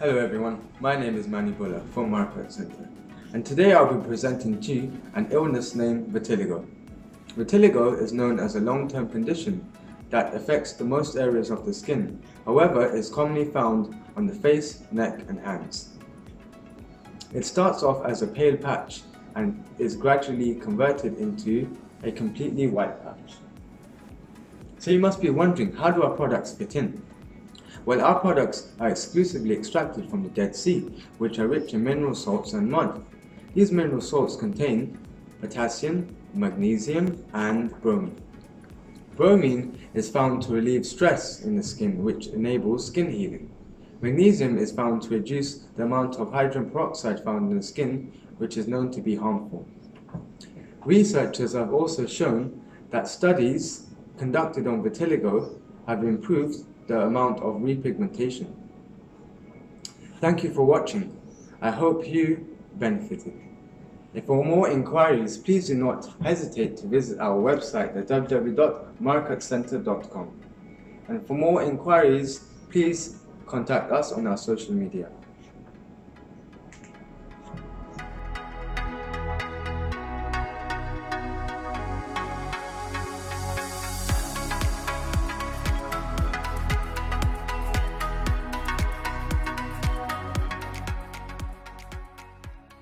Hello everyone, my name is Mani from Market Center, and today I'll be presenting to you an illness named vitiligo. Vitiligo is known as a long-term condition that affects the most areas of the skin. However, it is commonly found on the face, neck and hands. It starts off as a pale patch and is gradually converted into a completely white patch. So you must be wondering, how do our products fit in? Well, our products are exclusively extracted from the Dead Sea, which are rich in mineral salts and mud. These mineral salts contain potassium, magnesium and bromine. Bromine is found to relieve stress in the skin, which enables skin healing. Magnesium is found to reduce the amount of hydrogen peroxide found in the skin, which is known to be harmful. Researchers have also shown that studies conducted on vitiligo have improved the amount of repigmentation. Thank you for watching. I hope you benefited. If for more inquiries, please do not hesitate to visit our website at www.marketcenter.com. And for more inquiries, please contact us on our social media.